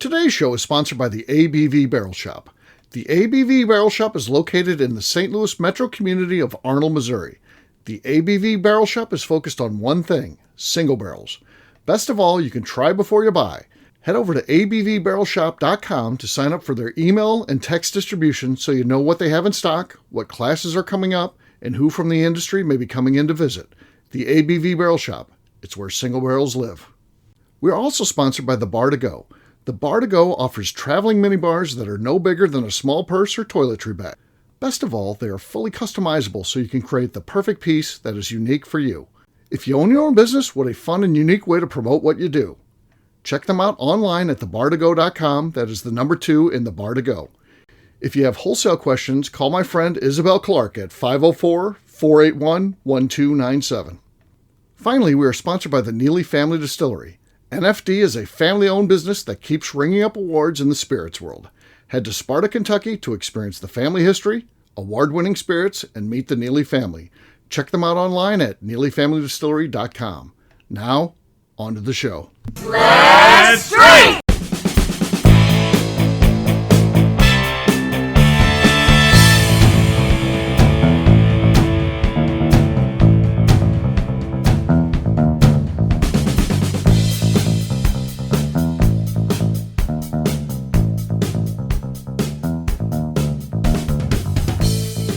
Today's show is sponsored by the ABV Barrel Shop. The ABV Barrel Shop is located in the St. Louis metro community of Arnold, Missouri. The ABV Barrel Shop is focused on one thing, single barrels. Best of all, you can try before you buy. Head over to abvbarrelshop.com to sign up for their email and text distribution so you know what they have in stock, what classes are coming up, and who from the industry may be coming in to visit. The ABV Barrel Shop. It's where single barrels live. We are also sponsored by the Bar to Go. The Bar to Go offers traveling minibars that are no bigger than a small purse or toiletry bag. Best of all, they are fully customizable so you can create the perfect piece that is unique for you. If you own your own business, what a fun and unique way to promote what you do. Check them out online at thebar2go.com. That is the number 2 in the Bar to Go. If you have wholesale questions, call my friend Isabel Clark at 504-481-1297. Finally, we are sponsored by the Neely Family Distillery. NFD is a family-owned business that keeps ringing up awards in the spirits world. Head to Sparta, Kentucky to experience the family history, award-winning spirits, and meet the Neely family. Check them out online at neelyfamilydistillery.com. Now, on to the show. Let's drink!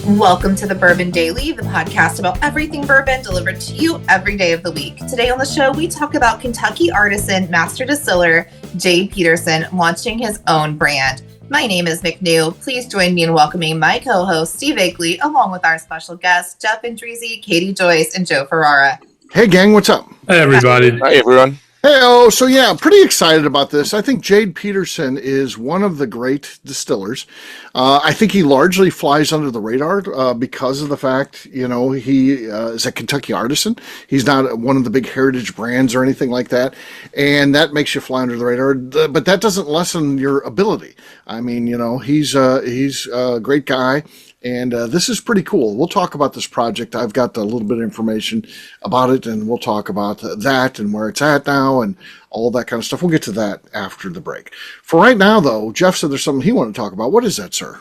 Welcome to the Bourbon Daily, the podcast about everything bourbon delivered to you every day of the week. Today on the show, we talk about Kentucky artisan, master distiller, Jade Peterson, launching his own brand. My name is McNew. Please join me in welcoming my co-host, Steve Agley, along with our special guests, Jeff Andreezy, Katie Joyce, and Joe Ferrara. Hey, gang, what's up? Hey, everybody. Hi, everyone. Hey, so yeah, pretty excited about this. I think Jade Peterson is one of the great distillers. I think he largely flies under the radar because of the fact, he is a Kentucky artisan. He's not one of the big heritage brands or anything like that, and that makes you fly under the radar. But that doesn't lessen your ability. I mean, he's a great guy. And this is pretty cool. We'll talk about this project. I've got a little bit of information about it, and we'll talk about that and where it's at now and all that kind of stuff. We'll get to that after the break. For right now, though, Jeff said there's something he wanted to talk about. What is that, sir?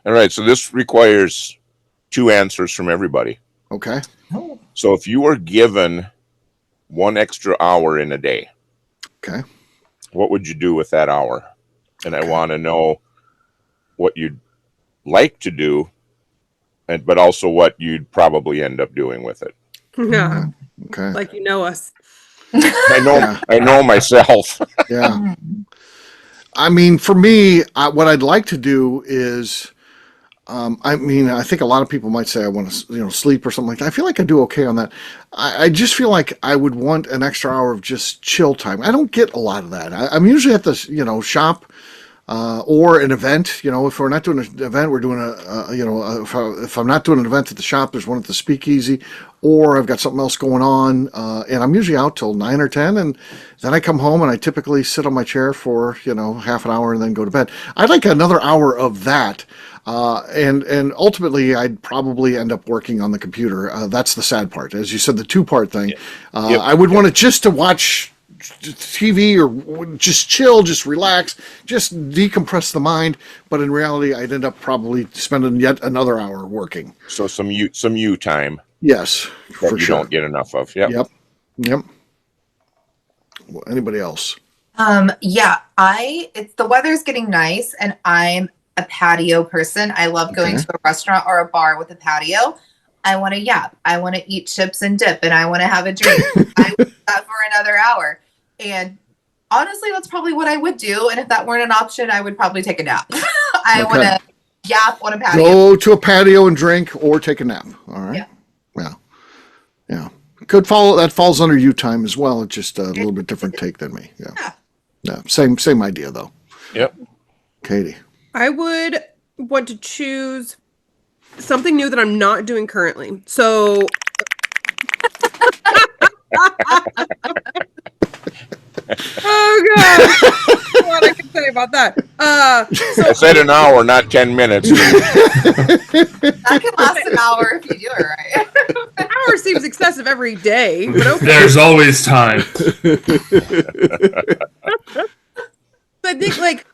All right. So this requires 2 answers from everybody. Okay. So if you were given 1 extra hour in a day, okay, what would you do with that hour? And I want to know what you'd like to do, but also what you'd probably end up doing with it. Yeah. Okay. Like you know us. I know myself. Yeah. I mean, for me, what I'd like to do is, I think a lot of people might say I want to, sleep or something like that. I feel like I do okay on that. I just feel like I would want an extra hour of just chill time. I don't get a lot of that. I'm usually at the, shop. Or an event, if we're not doing an event, we're doing if I'm not doing an event at the shop, there's one at the Speakeasy, or I've got something else going on, and I'm usually out till 9 or 10, and then I come home and I typically sit on my chair for, half an hour and then go to bed. I'd like another hour of that, and ultimately I'd probably end up working on the computer. That's the sad part. As you said, the 2-part thing. Yep. I would want it just to watch TV or just chill, just relax, just decompress the mind. But in reality, I'd end up probably spending yet another hour working. So some you time. Yes, that for you sure. Don't get enough of. Yep. Well, anybody else? The weather's getting nice, and I'm a patio person. I love going to a restaurant or a bar with a patio. I want to yap. I want to eat chips and dip, and I want to have a drink. I would do that for another hour. And honestly, that's probably what I would do. And if that weren't an option, I would probably take a nap. I want to yap on a patio. Go to a patio and drink or take a nap. All right. Yeah. That falls under you time as well. It's just a little bit different take than me. Yeah. Same idea though. Yep. Katie. I would want to choose something new that I'm not doing currently. So oh god, what I can say about that. I said an hour, not 10 minutes. That can last an hour if you do it right. An hour seems excessive every day, but okay. There's always time. I think like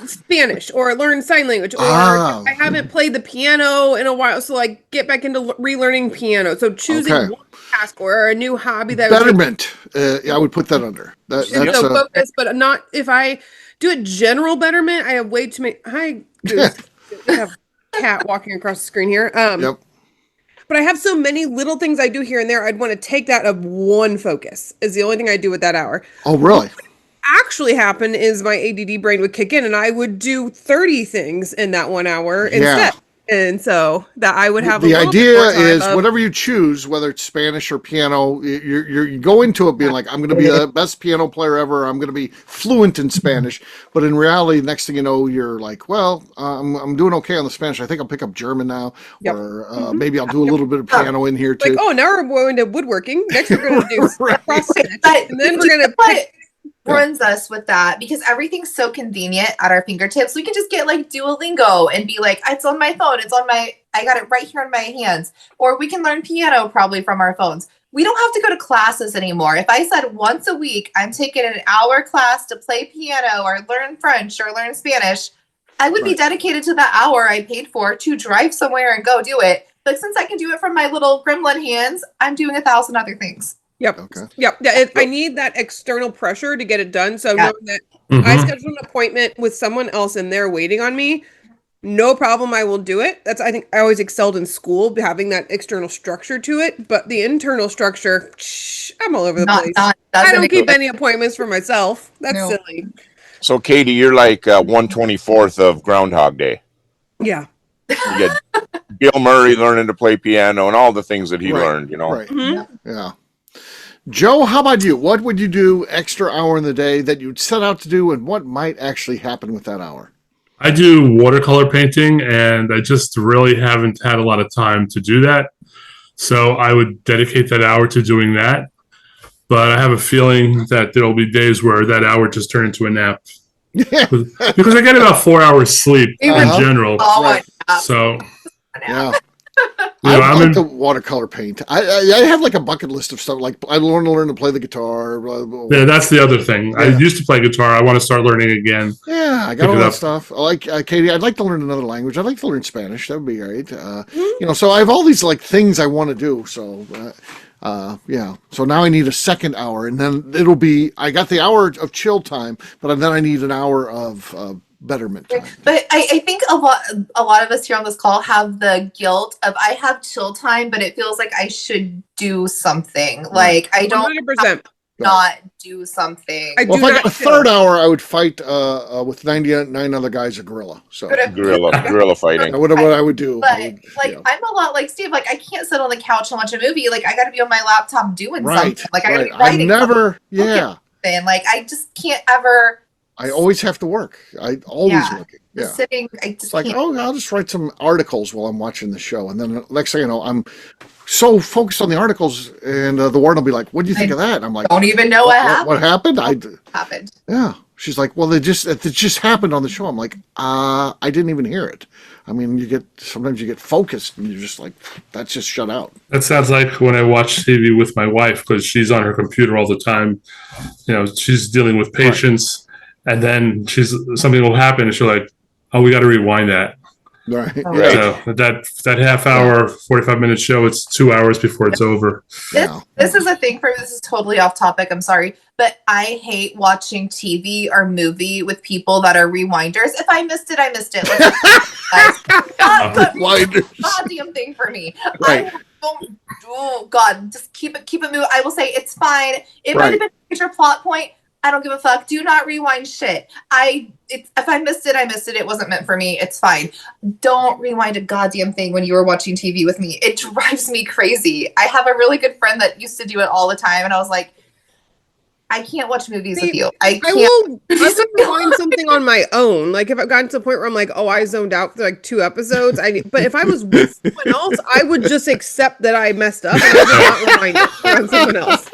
Spanish or learn sign language, or Ah. I haven't played the piano in a while, so like get back into relearning piano. So choosing Okay. one task or a new hobby that would take Betterment. I would put that under. That's so focus, but not if I do a general betterment. I have way too many. Hi, Goose. We have a cat walking across the screen here. yep. But I have so many little things I do here and there. I'd want to take that of one focus is the only thing I do with that hour. Oh, really? Actually happen is my ADD brain would kick in and I would do 30 things in that 1 hour instead. And so that I would have the a idea bit more time is of, whatever you choose, whether it's Spanish or piano, you go into it being like, I'm going to be the best piano player ever. I'm going to be fluent in Spanish. But in reality, next thing you know, you're like, well, I'm doing okay on the Spanish. I think I'll pick up German now, Yep. or maybe I'll do a little bit of piano in here too. like, oh, now we're going to woodworking. Next, we're going to do Right. prosthetics, But and then we're you going know to what runs us with that, because everything's so convenient at our fingertips. We can just get like Duolingo and be like, it's on my phone. I got it right here in my hands. Or we can learn piano probably from our phones. We don't have to go to classes anymore. If I said once a week, I'm taking an hour class to play piano or learn French or learn Spanish, I would be Right. dedicated to that hour I paid for to drive somewhere and go do it. But since I can do it from my little gremlin hands, I'm doing 1,000 other things. Yep. Okay. Yep. I need that external pressure to get it done. So Yeah. knowing that I Mhm. schedule an appointment with someone else and they're waiting on me, no problem. I will do it. I think I always excelled in school having that external structure to it, but the internal structure, I'm all over the place. I doesn't don't keep exist. any appointments for myself. That's No. silly. So, Katie, you're like 1/24th of Groundhog Day. Yeah. You get Bill Murray learning to play piano and all the things that he Right. learned, you know. Right. Mhm. Yeah. Joe, how about you? What would you do extra hour in the day that you'd set out to do, and what might actually happen with that hour? I do watercolor painting, and I just really haven't had a lot of time to do that. So I would dedicate that hour to doing that. But I have a feeling that there'll be days where that hour just turn into a nap. Because I get about 4 hours sleep in Uh-huh. general. Oh, Right. So, Yeah. you know, I I'm like in, to watercolor paint. I have like a bucket list of stuff. Like I want to learn to play the guitar. Blah, blah, blah. yeah, that's the other thing. I Yeah. used to play guitar. I want to start learning again. Yeah, I Pick got all it that up. stuff. I like Katie. I'd like to learn another language. I'd like to learn Spanish. That would be great. You know, so I have all these like things I want to do. So, yeah. So now I need a second hour, and then it'll be. I got the hour of chill time, but then I need an hour of betterment time. But I think a lot of us here on this call have the guilt of I have chill time, but it feels like I should do something. Like I don't 100%. not do something. I Well, do if I not got a feel- third hour, I would fight with 99 other guys a gorilla. So Guerrilla fighting. what I would do. But I would, like yeah. I'm a lot like Steve. Like I can't sit on the couch and watch a movie. Like I got to be on my laptop doing Right, something. Like I got to right. be I writing never, yeah. something. Like I just can't ever. I always have to work. I always Yeah. looking. Yeah. Sitting. I just It's like, can't. oh, I'll just write some articles while I'm watching the show. And then the next thing you know, I'm so focused on the articles, and the warden will be like, what do you think of that? And I'm like, Don't even know what happened. what happened? Happened. Yeah. She's like, well, it just happened on the show. I'm like, I didn't even hear it. I mean, sometimes you get focused and you're just like, that's just shut out. That sounds like when I watch TV with my wife, because she's on her computer all the time. You know, she's dealing with patients, and then something will happen, and she's like, "Oh, we got to rewind that." Right. Right. So that half hour, 45-minute show, it's 2 hours before it's over. Yeah. This is a thing for me. This is totally off topic. I'm sorry. But I hate watching TV or movie with people that are rewinders. If I missed it, I missed it. Not the Rewinders. goddamn thing for me. Right. Oh God, just keep it moving. I will say it's fine. It might Right. have been a major plot point. I don't give a fuck. Do not rewind shit. If I missed it, I missed it. It wasn't meant for me. It's fine. Don't rewind a goddamn thing when you were watching TV with me. It drives me crazy. I have a really good friend that used to do it all the time, and I was like, I can't watch movies with you. I I can't. will find something on my own. Like if I've gotten to the point where I'm like, oh, I zoned out for like 2 episodes. But if I was with someone else, I would just accept that I messed up and I would not rewind it on someone else.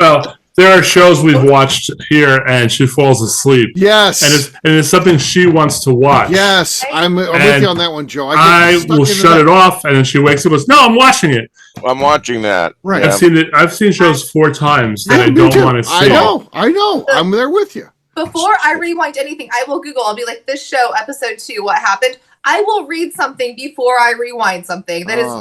Well, there are shows we've watched here, and she falls asleep, Yes. and it's something she wants to watch. Yes. I'm with And you on that one, Joe. I get stuck will into shut that. it off, and then she wakes up and goes, "No, I'm watching it." I'm watching that. Right. Yeah. I've seen shows 4 times that Yeah, I me don't too. want to see. I know. I'm there with you. before I rewind anything, I will Google. I'll be like, this show, episode 2, what happened? I will read something before I rewind something. That is,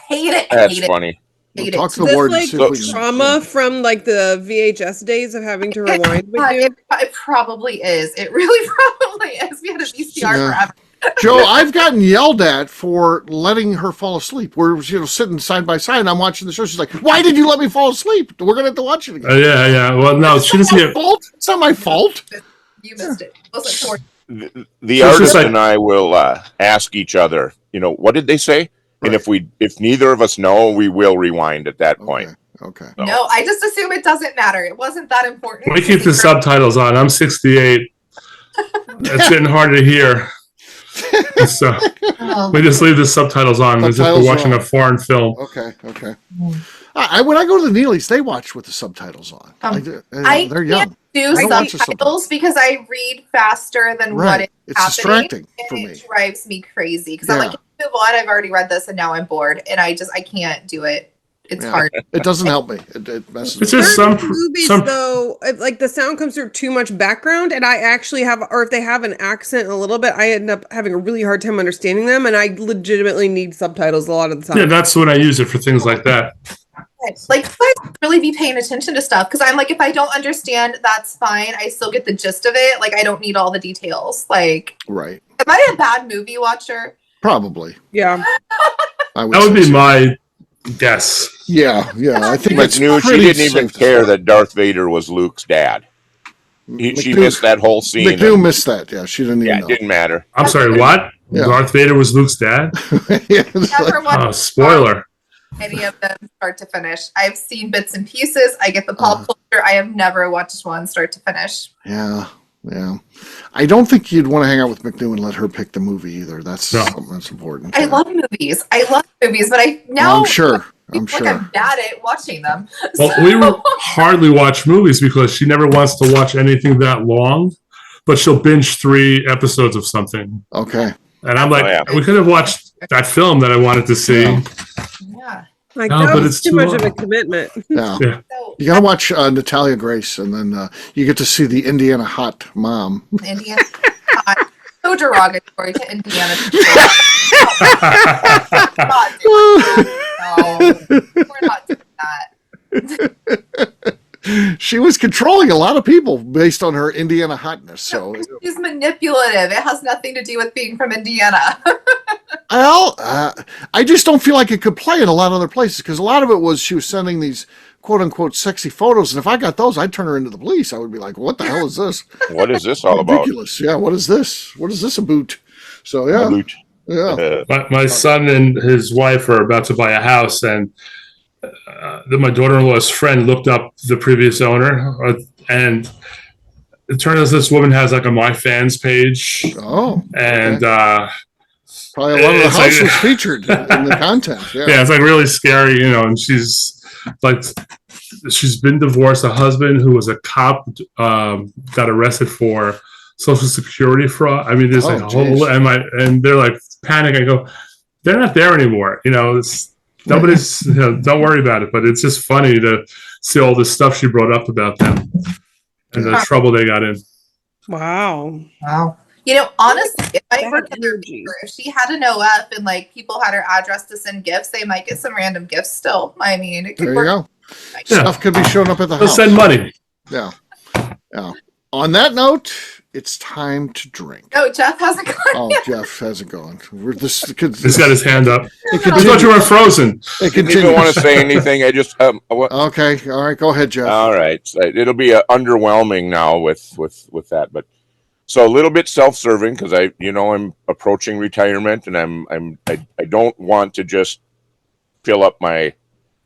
hate it. That's hate funny. it. Hate Talk it. to the This warden. like See if we can- trauma from like the VHS days of having to rewind with God, you. it probably is. It really probably is. We had a VCR forever. Joe, I've gotten yelled at for letting her fall asleep. We're sitting side by side, and I'm watching the show. She's like, "Why did you let me fall asleep? We're gonna have to watch it again." Yeah. Well, no, she doesn't It's get. my fault. It's not my fault. You missed it. It wasn't for The So it's artist just like- and I will ask each other, what did they say? Right. And if neither of us know, we will rewind at that point. Okay. So- No, I just assume it doesn't matter. It wasn't that important. We keep the subtitles on. I'm 68. It's getting harder to hear. So Oh. we just leave the subtitles on as if Subtitles we're watching on. a foreign film. Okay. When I go to the Neelys, they watch with the subtitles on. I They're young. can't do I don't watch the subtitles because I read faster than what Right. is It's happening. distracting for And me. it drives me crazy because I'm Yeah. like, move on. I've already read this and now I'm bored and I can't do it. It's Yeah. hard. It doesn't help me. It messes It's me just up. Certain movies some- though, like the sound comes through too much background, and I actually have, or if they have an accent a little bit, I end up having a really hard time understanding them, and I legitimately need subtitles a lot of the time. Yeah, that's when I use it for things like that. Like, I really be paying attention to stuff because I'm like, if I don't understand, that's fine. I still get the gist of it. Like, I don't need all the details. Like, Right. am I a bad movie watcher? Probably. Yeah. I That would say be so. my guess. Yeah. I think it's McNew, she pretty didn't even safe to care say. that Darth Vader was Luke's dad. She McNew- missed that whole scene. McNew missed that. Yeah, she didn't Yeah, even it didn't matter. I'm sorry, what? Yeah. Darth Vader was Luke's dad? know. Yeah, it's Never like- watched Oh, spoiler. any of them start to finish. I've seen bits and pieces. I get the pop culture. I have never watched one start to finish. yeah. I don't think you'd want to hang out with McNew and let her pick the movie either. That's No. something that's important. I love movies. But I now I'm sure. I feel like I'm bad at watching them. Well, we hardly watch movies because she never wants to watch anything that long, but she'll binge 3 episodes of something. Okay. And I'm like, Oh, yeah. we could have watched that film that I wanted to see. Yeah. Yeah. Like, No, that but was it's too too much of a long. commitment. Yeah. Yeah. So You gotta watch Natalia Grace, and then you get to see the Indiana hot mom. Indiana. So derogatory to Indiana. God, no, we're not doing that. She was controlling a lot of people based on her Indiana hotness. So, She's manipulative. It has nothing to do with being from Indiana. well, I just don't feel like it could play in a lot of other places because a lot of it was she was sending these quote unquote sexy photos, and if I got those, I'd turn her into the police. I would be like, "What the hell is this? What is this all about? Ridiculous! Yeah, what is this? What is this about?" So yeah, Luke. yeah. My son and his wife are about to buy a house, and my daughter-in-law's friend looked up the previous owner, and it turns out this woman has like a My Fans page, Oh, and probably a lot of the it's house like- was featured in the content. Yeah. yeah, it's like really scary, and she's been divorced. A husband who was a cop got arrested for Social Security fraud. I mean, there's like a geez. whole and they're like panicking. I go, they're not there anymore. Nobody's. Don't worry about it. But it's just funny to see all this stuff she brought up about them and the trouble they got in. Wow. Wow. Honestly, if I Bad worked in their energy. paper, if she had an OF and like people had her address to send gifts, they might get some random gifts still. I mean, it could There you work. go. Yeah. Stuff could be showing up at the They'll house. send money. Yeah. On that note, it's time to drink. No, Jeff hasn't gone. Oh, Jeff hasn't gone. He's got his hand up. It I thought you continues. were frozen. It Didn't even want to continues. say anything. I just Okay. All right. Go ahead, Jeff. all right. So it'll be underwhelming now with that, but so a little bit self-serving because I'm approaching retirement and I don't want to just fill up my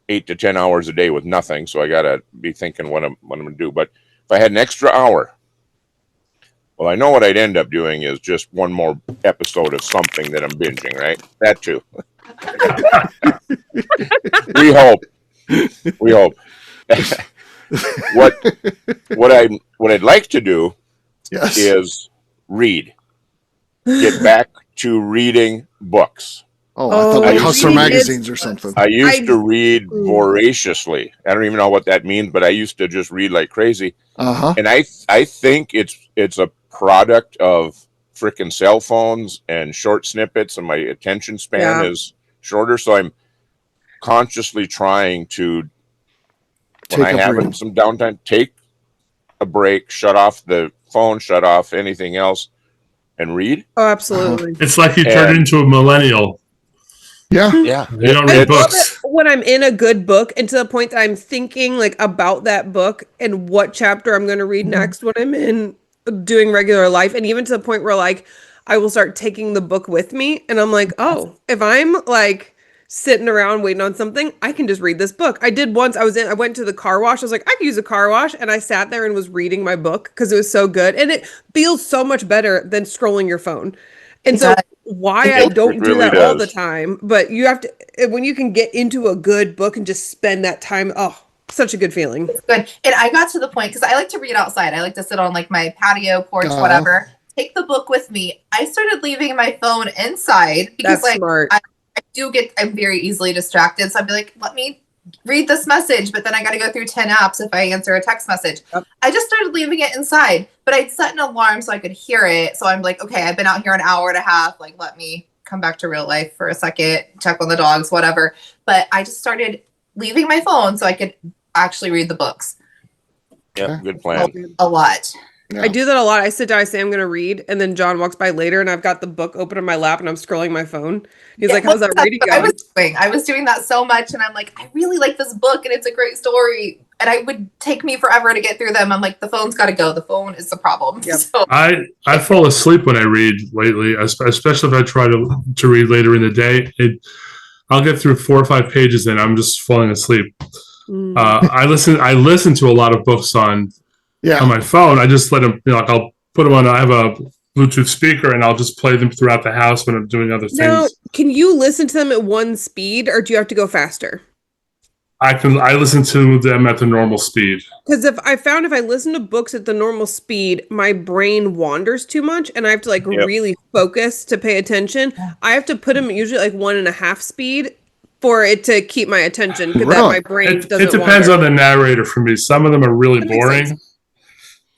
8 to 10 hours a day with nothing. So I gotta be thinking what I'm gonna do. But if I had an extra hour, well, I know what I'd end up doing is just one more episode of something that I'm binging, right? That too. We hope. What I'd like to do Yes. is read. Get back to reading books. Oh, I thought Oh, like Hustler reading is- magazines or something. I used to read Ooh. voraciously. I don't even know what that means, but I used to just read like crazy. Uh-huh. And I think it's a product of frickin' cell phones and short snippets, and my attention span Yeah. is shorter. So I'm consciously trying to, Take when I a have break. some downtime, take a break, shut off the phone, shut off anything else, and read. Oh, absolutely. It's like you turned And- into a millennial. Yeah. Yeah, You don't I read love books. it when I'm in a good book and to the point that I'm thinking like about that book and what chapter I'm going to read next when I'm in doing regular life. And even to the point where like I will start taking the book with me and I'm like, oh, if I'm like sitting around waiting on something, I can just read this book. I did once. I went to the car wash. I was like, I could use a car wash. And I sat there and was reading my book because it was so good. And it feels so much better than scrolling your phone. And It so does. why It I don't do really that all the does. time, but you have to, when you can get into a good book and just spend that time. Oh, such a good feeling. It's good. And I got to the point because I like to read outside. I like to sit on like my patio, porch, Uh-huh. whatever. Take the book with me. I started leaving my phone inside because That's smart. I'm very easily distracted. So I'd be like, let me read this message, but then I got to go through 10 apps if I answer a text message. Yep. I just started leaving it inside, but I'd set an alarm so I could hear it. So I'm like, okay, I've been out here an hour and a half. Like, let me come back to real life for a second, check on the dogs, whatever. But I just started leaving my phone so I could actually read the books yeah, good plan. a lot. Yeah. I do that a lot. I sit down, I say I'm going to read, and then John walks by later, and I've got the book open on my lap, and I'm scrolling my phone. He's like, "How's that reading That's what going?" I was doing that so much, and I'm like, I really like this book, and it's a great story. And I would take me forever to get through them. I'm like, the phone's got to go. The phone is the problem. Yep. So I fall asleep when I read lately, especially if I try to read later in the day. I'll get through 4 or 5 pages and I'm just falling asleep. Mm. I listen to a lot of books on Yeah. my phone. I just let them, like I'll put them on. I have a Bluetooth speaker and I'll just play them throughout the house when I'm doing other things. Now, can you listen to them at one speed, or do you have to go faster? I listen to them at the normal speed. Because if I listen to books at the normal speed, my brain wanders too much, and I have to like Yep. really focus to pay attention. I have to put them at usually like 1.5 speed for it to keep my attention, because that Really? my brain It doesn't. depends wander. on the narrator for me. Some of them are really That makes boring. sense.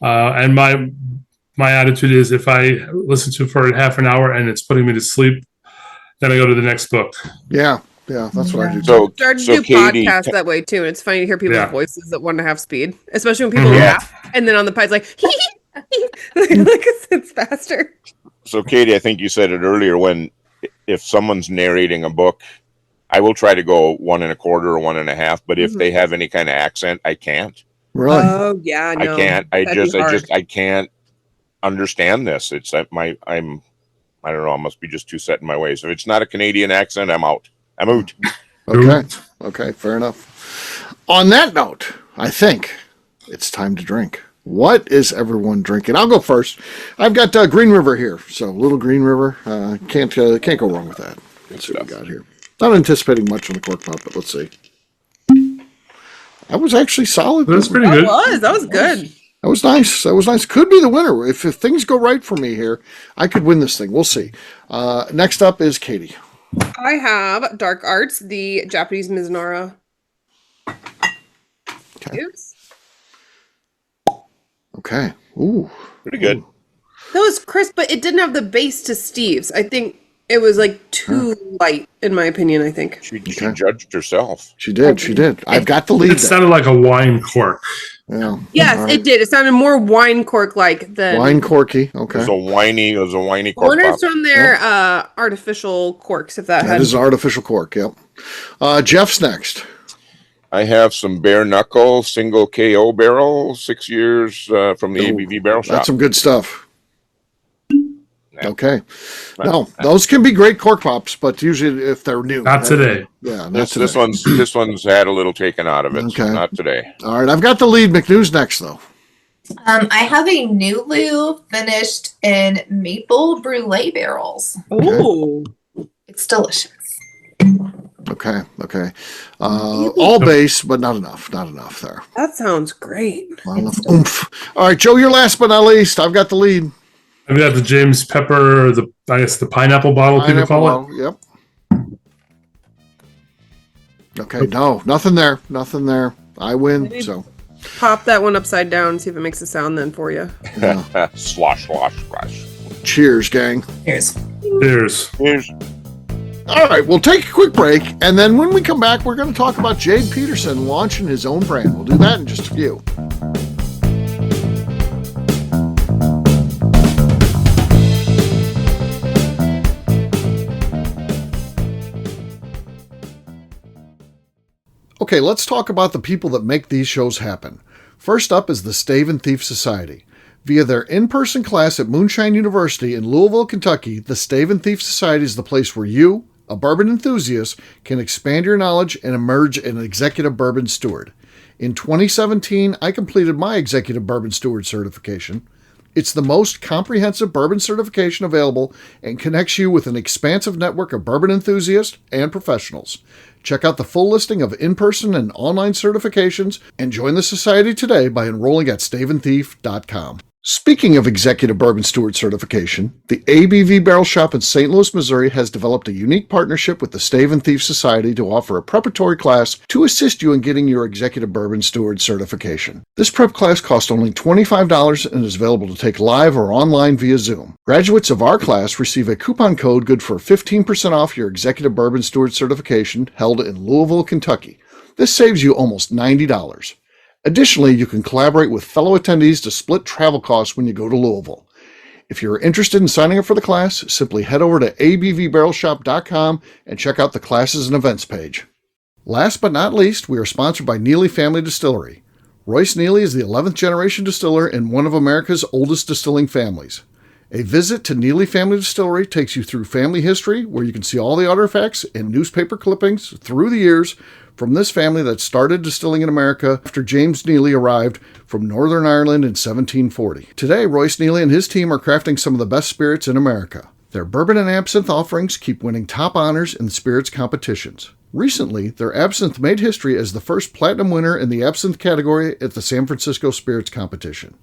And my attitude is if I listen to it for half an hour and it's putting me to sleep, then I go to the next book. Yeah. Yeah. That's what I do. So, Started to so do Katie, podcasts that way too, and it's funny to hear people's Yeah. voices at 1.5 speed, especially when people Mhm. laugh, and then on the pod, it's like, like it's faster. so Katie, I think you said it earlier. If someone's narrating a book, I will try to go 1.25 or 1.5. But if Mhm. they have any kind of accent, I can't. Really? Oh yeah, no, I can't. I that'd be hard. can't understand this. It's I don't know. I must be just too set in my ways. If it's not a Canadian accent, I'm out. I'm out. Okay. Okay. Fair enough. On that note, I think it's time to drink. What is everyone drinking? I'll go first. I've got Green River here. So Little Green River. Can't go wrong with that. Let's see what we got here. Not anticipating much on the cork pop, but let's see. That was actually solid. That's pretty That good. was good. That was nice. That was nice. Could be the winner. If things go right for me here, I could win this thing. We'll see. Next up is Katie. I have Dark Arts, the Japanese Mizunara. Okay. Oops. Okay. Ooh. Pretty good. That was crisp, but it didn't have the base to Steve's. I think it was like too light, in my opinion. I think. She Okay. judged herself. She did. She did. I've got the lead. It sounded like a wine cork. Yeah. Yes, All right. it did. It sounded more wine cork like than Wine corky. It Okay. was a whiny cork One pop. is from their artificial corks. If that That had is artificial cork. Yep. Jeff's next. I have some bare knuckle single KO barrel, 6 years from the ABV Barrel Shop. That's some good stuff. Yeah. Okay. No, those can be great cork pops, but usually if they're new. Not today. Yeah. Not This today. this one's had a little taken out of it. Okay. So not today. All right. I've got the lead. McNew's next, though. I have a Nulu finished in maple brulee barrels. Oh, It's delicious. Okay. Okay. All base, but not enough. Not enough there. that sounds great. Not enough oomph. All right, Joe, you're last but not least. I've got the lead. I've got the James Pepper, the pineapple bottle, people call it. Pineapple, yep. Okay, no, nothing there. Nothing there. I win, Maybe so. Pop that one upside down and see if it makes a sound then for you. Yeah. Slosh, slosh, slosh. Cheers, gang. Here's. Cheers. Here's All right, we'll take a quick break, and then when we come back, we're going to talk about Jade Peterson launching his own brand. We'll do that in just a few. Okay, let's talk about the people that make these shows happen. First up is the Stave and Thief Society. Via their in-person class at Moonshine University in Louisville, Kentucky, the Stave and Thief Society is the place where you, a bourbon enthusiast, can expand your knowledge and emerge an executive bourbon steward. In 2017, I completed my executive bourbon steward certification. It's the most comprehensive bourbon certification available and connects you with an expansive network of bourbon enthusiasts and professionals. Check out the full listing of in-person and online certifications and join the society today by enrolling at staveandthief.com. Speaking of executive bourbon steward certification, the ABV Barrel Shop in St. Louis, Missouri has developed a unique partnership with the Stave and Thief Society to offer a preparatory class to assist you in getting your executive bourbon steward certification. This prep class costs only $25 and is available to take live or online via Zoom. Graduates of our class receive a coupon code good for 15% off your executive bourbon steward certification held in Louisville, Kentucky. This saves you almost $90. Additionally, you can collaborate with fellow attendees to split travel costs when you go to Louisville. If you're interested in signing up for the class, simply head over to abvbarrelshop.com and check out the classes and events page. Last but not least, we are sponsored by Neely Family Distillery. Royce Neely is the 11th generation distiller in one of America's oldest distilling families. A visit to Neely Family Distillery takes you through family history, where you can see all the artifacts and newspaper clippings through the years from this family that started distilling in America after James Neely arrived from Northern Ireland in 1740. Today, Royce Neely and his team are crafting some of the best spirits in America. Their bourbon and absinthe offerings keep winning top honors in spirits competitions. Recently, their absinthe made history as the first platinum winner in the absinthe category at the San Francisco Spirits Competition.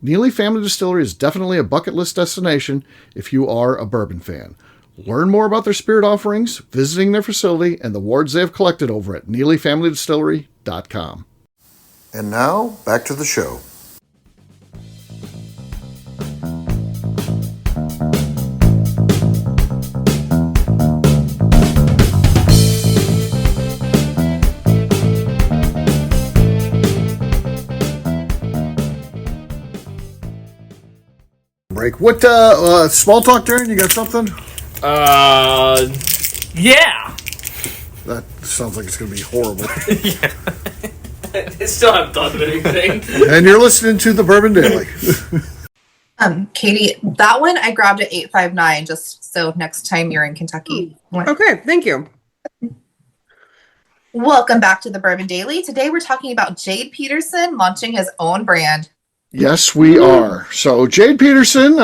Neely Family Distillery is definitely a bucket list destination if you are a bourbon fan. Learn more about their spirit offerings, visiting their facility, and the awards they have collected over at NeelyFamilyDistillery.com. And now, back to the show. Break. What, small talk, Darren? You got something? Yeah. That sounds like it's going to be horrible. Yeah. I still haven't thought of anything. And you're listening to the Bourbon Daily. Katie, that one I grabbed at 859 just so next time you're in Kentucky. Okay, thank you. Welcome back to the Bourbon Daily. Today we're talking about Jade Peterson launching his own brand. Yes, we are. So Jade Peterson,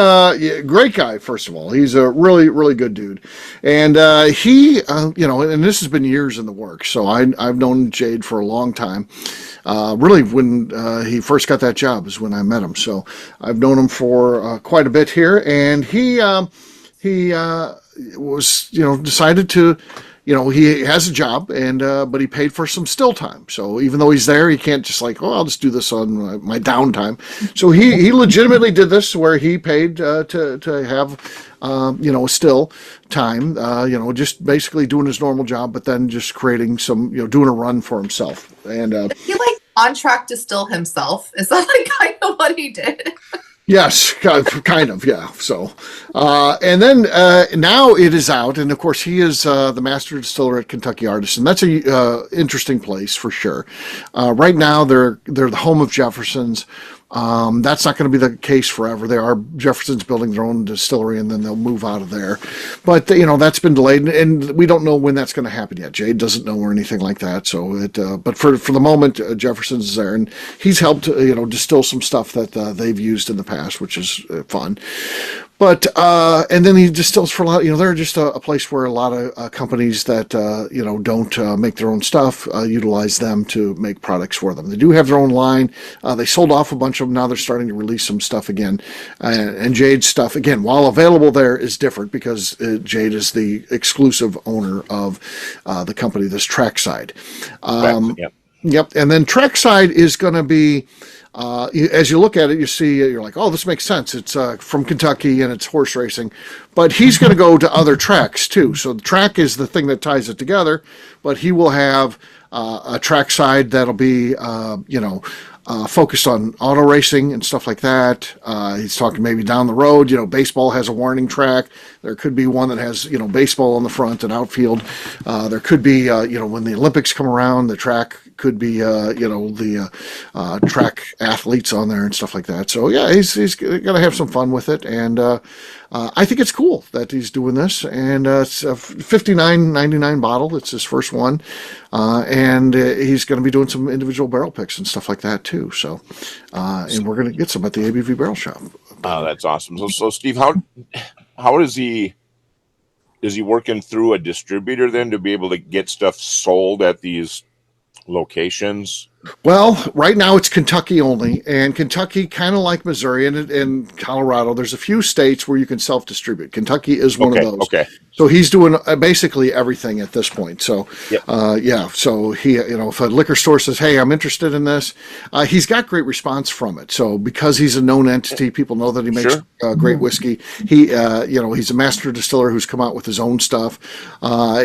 great guy, first of all. He's a really, really good dude. And he, and this has been years in the works. So I've known Jade for a long time. Really, when he first got that job is when I met him. So I've known him for quite a bit here. And he was, decided to, he has a job, and but he paid for some still time. So even though he's there, he can't just I'll just do this on my downtime. So he legitimately did this where he paid to have still time. Just basically doing his normal job, but then just creating some, doing a run for himself. And He on track to still himself. Is that kind of what he did? Yes, kind of, yeah. So, and then now it is out, and of course he is the master distiller at Kentucky Artisan. That's a interesting place for sure. Right now they're the home of Jefferson's. That's not going to be the case forever. They are Jefferson's building their own distillery, and then they'll move out of there. But that's been delayed, and we don't know when that's going to happen yet. Jade doesn't know or anything like that. So but for the moment, Jefferson's is there, and he's helped distill some stuff that they've used in the past, which is fun. But and then he distills for a lot. They're just a place where a lot of companies that don't make their own stuff utilize them to make products for them. They do have their own line. They sold off a bunch of them. Now they're starting to release some stuff again. And Jade's stuff, again, while available there, is different because Jade is the exclusive owner of the company, this Trackside. Yep. And then Trackside is going to be. As you look at it, you see, you're like, oh, this makes sense. It's from Kentucky and it's horse racing. But he's going to go to other tracks, too. So the track is the thing that ties it together. But he will have a trackside that'll be, focused on auto racing and stuff like that. He's talking maybe down the road, baseball has a warning track. There could be one that has, baseball on the front and outfield. There could be, when the Olympics come around, the track could be, the track athletes on there and stuff like that. So, yeah, he's going to have some fun with it. And I think it's cool that he's doing this. And it's a $59.99 bottle. It's his first one. And he's going to be doing some individual barrel picks and stuff like that, too. So, and we're going to get some at the ABV Barrel Shop. Oh, that's awesome. So Steve, how is he working through a distributor then to be able to get stuff sold at these locations? Well, right now it's Kentucky only, and Kentucky, kind of like Missouri and Colorado, there's a few states where you can self-distribute. Kentucky is one of those. Okay. So he's doing basically everything at this point. So, so he, if a liquor store says, hey, I'm interested in this, he's got great response from it. So because he's a known entity, people know that he makes great whiskey. He, he's a master distiller who's come out with his own stuff.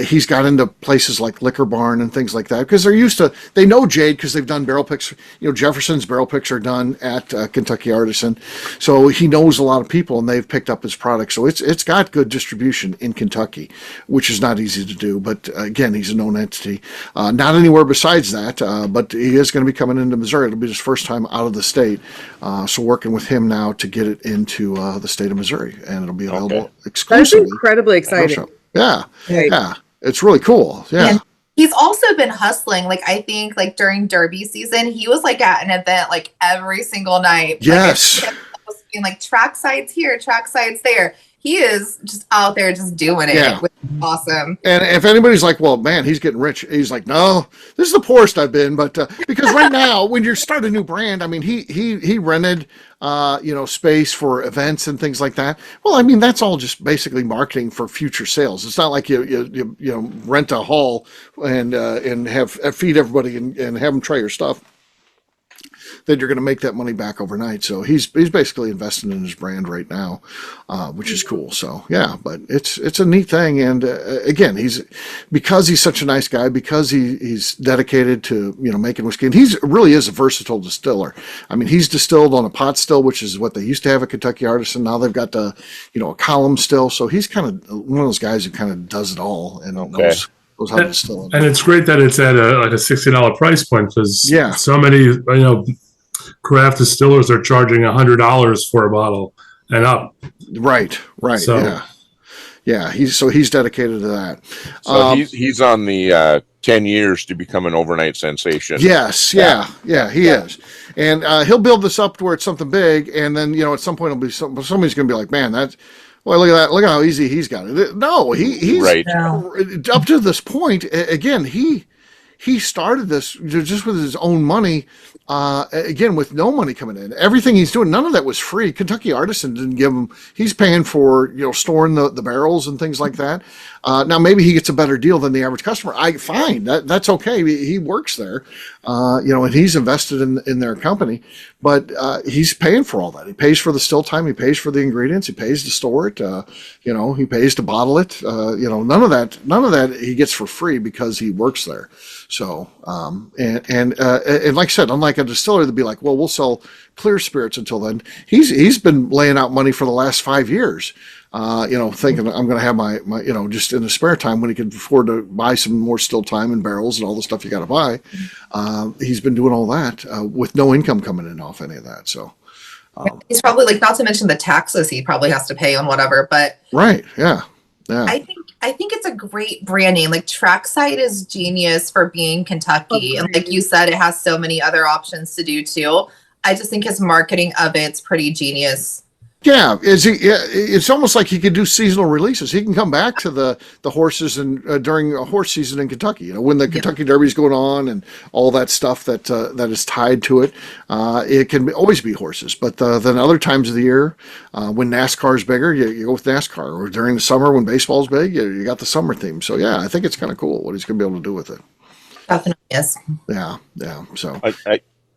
He's got into places like Liquor Barn and things like that because they know Jade because they've done barrel picks. Jefferson's barrel picks are done at Kentucky Artisan. So he knows a lot of people and they've picked up his product. So it's got good distribution in Kentucky, which is not easy to do. But again, he's a known entity. Not anywhere besides that, but he is going to be coming into Missouri. It'll be his first time out of the state. So working with him now to get it into the state of Missouri, and it'll be available exclusively. That's incredibly exciting. Yeah. Yeah. It's really cool. Yeah. And he's also been hustling. Like, I think like during Derby season, he was like at an event like every single night. Yes. Being like tracksides here, tracksides there. He is just out there just doing it. Yeah. Which is awesome. And if anybody's like, well, man, he's getting rich. He's like, no, this is the poorest I've been. But because right now, when you start a new brand, I mean, he rented, space for events and things like that. Well, I mean, that's all just basically marketing for future sales. It's not like you rent a hall and feed everybody and have them try your stuff. That you're going to make that money back overnight. So he's basically investing in his brand right now, which is cool. So yeah, but it's a neat thing. And again, because he's such a nice guy, because he's dedicated to making whiskey, and he really is a versatile distiller. I mean, he's distilled on a pot still, which is what they used to have at Kentucky Artisan. Now they've got a column still. So he's kind of one of those guys who kind of does it all and knows how to distill it. And it's great that it's at a $60 price point because so many craft distillers are charging $100 for a bottle and up. Right. So, yeah. He's dedicated to that. So he's on the 10 years to become an overnight sensation. Yes. Yeah. He is. And he'll build this up to where it's something big. And then, at some point it'll be somebody's going to be like, man, look at that. Look at how easy he's got it. No, he's right. Up to this point. Again, he started this just with his own money, again, with no money coming in. Everything he's doing, none of that was free. Kentucky Artisan didn't give him, he's paying for, storing the barrels and things like that. Now, maybe he gets a better deal than the average customer. Fine, that's okay. He works there, and he's invested in their company, but he's paying for all that. He pays for the still time. He pays for the ingredients. He pays to store it. He pays to bottle it. None of that he gets for free because he works there. So, and like I said, unlike a distiller, they'd be like, well, we'll sell clear spirits until then. He's been laying out money for the last 5 years, thinking I'm going to have my, just in the spare time when he can afford to buy some more still time and barrels and all the stuff you got to buy. He's been doing all that, with no income coming in off any of that. So, he's probably not to mention the taxes he probably has to pay on whatever, but right. Yeah. I think it's a great brand name. Like Trackside is genius for being Kentucky. And like you said, it has so many other options to do too. I just think his marketing of it's pretty genius. Yeah, it's almost like he could do seasonal releases. He can come back to the horses and during a horse season in Kentucky. You know, when the Kentucky Derby's going on and all that stuff that is tied to it. It can always be horses, but then other times of the year, when NASCAR's bigger, you go with NASCAR. Or during the summer when baseball's big, you got the summer theme. So yeah, I think it's kind of cool what he's going to be able to do with it. Definitely is. Yeah. So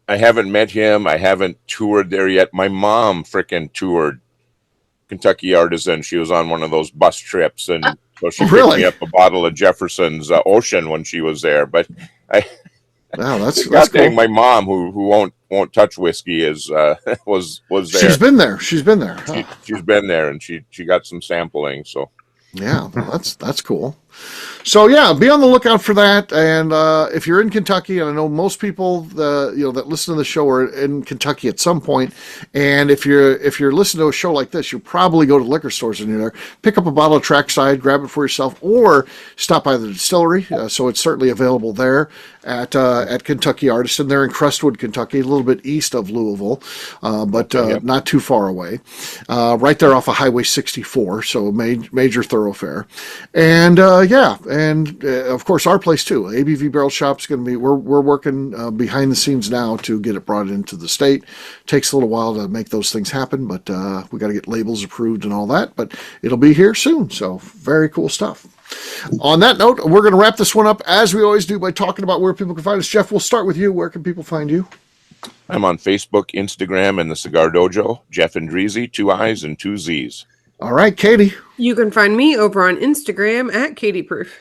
I haven't met him. I haven't toured there yet. My mom frickin' toured Kentucky Artisan. She was on one of those bus trips, and so she picked me up a bottle of Jefferson's Ocean when she was there. But wow, that's cool. cool. My mom, who won't touch whiskey, is was there. She's been there. She's been there. Huh? She's been there, and she got some sampling. So yeah, that's cool. So yeah, be on the lookout for that. And if you're in Kentucky, and I know most people that listen to the show are in Kentucky at some point, and if you're listening to a show like this, you probably go to liquor stores and you're there, pick up a bottle of Trackside, grab it for yourself, or stop by the distillery. So it's certainly available there at Kentucky Artisan. They're in Crestwood, Kentucky, a little bit east of Louisville, but not too far away. Right there off of Highway 64, so a major thoroughfare. And of course our place too. ABV Barrel Shop's going to be. We're working behind the scenes now to get it brought into the state. Takes a little while to make those things happen, but we got to get labels approved and all that. But it'll be here soon. So very cool stuff. On that note, we're going to wrap this one up as we always do by talking about where people can find us. Jeff, we'll start with you. Where can people find you? I'm on Facebook, Instagram, and the Cigar Dojo. Jeff Andreezy, 2 I's and 2 Z's. All right, Katie. You can find me over on Instagram at Katie Proof.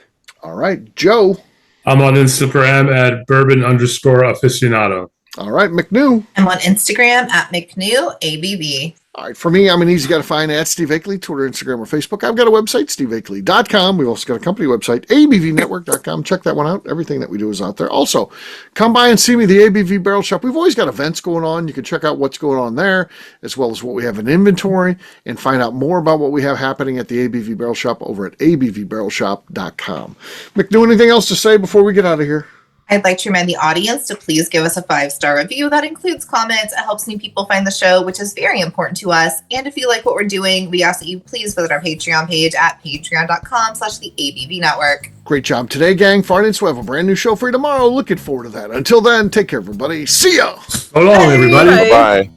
All right, Joe. I'm on Instagram at bourbon_aficionado. All right, McNew. I'm on Instagram at McNew ABV. All right, for me, I'm an easy guy to find at Steve Akeley, Twitter, Instagram, or Facebook. I've got a website, steveakeley.com. We've also got a company website, abvnetwork.com. Check that one out. Everything that we do is out there. Also, come by and see me, the ABV Barrel Shop. We've always got events going on. You can check out what's going on there, as well as what we have in inventory, and find out more about what we have happening at the ABV Barrel Shop over at abvbarrelshop.com. McNew, anything else to say before we get out of here? I'd like to remind the audience to please give us a 5-star review. That includes comments. It helps new people find the show, which is very important to us. And if you like what we're doing, we ask that you please visit our Patreon page at patreon.com/the ABV Network. Great job today, gang. Farnance, we have a brand new show for you tomorrow. Looking forward to that. Until then, take care, everybody. See ya. So long, everybody. Bye.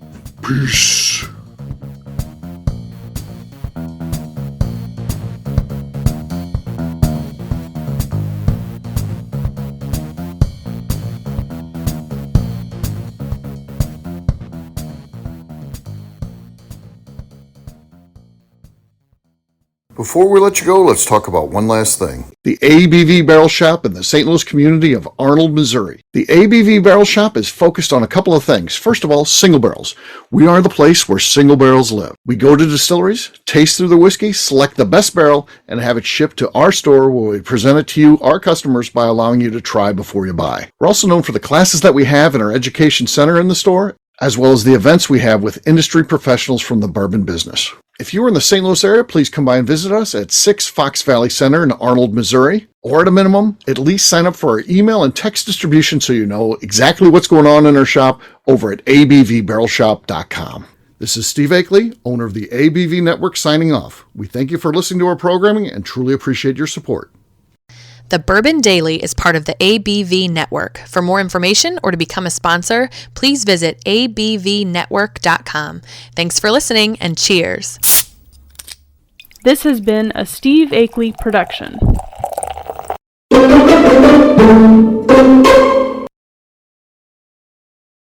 Peace. Before we let you go, let's talk about one last thing. The ABV Barrel Shop in the St. Louis community of Arnold, Missouri. The ABV Barrel Shop is focused on a couple of things. First of all, single barrels. We are the place where single barrels live. We go to distilleries, taste through the whiskey, select the best barrel, and have it shipped to our store where we present it to you, our customers, by allowing you to try before you buy. We're also known for the classes that we have in our education center in the store, as well as the events we have with industry professionals from the bourbon business. If you are in the St. Louis area, please come by and visit us at 6 Fox Valley Center in Arnold, Missouri. Or at a minimum, at least sign up for our email and text distribution so you know exactly what's going on in our shop over at abvbarrelshop.com. This is Steve Akeley, owner of the ABV Network, signing off. We thank you for listening to our programming and truly appreciate your support. The Bourbon Daily is part of the ABV Network. For more information or to become a sponsor, please visit abvnetwork.com. Thanks for listening and cheers. This has been a Steve Akeley production.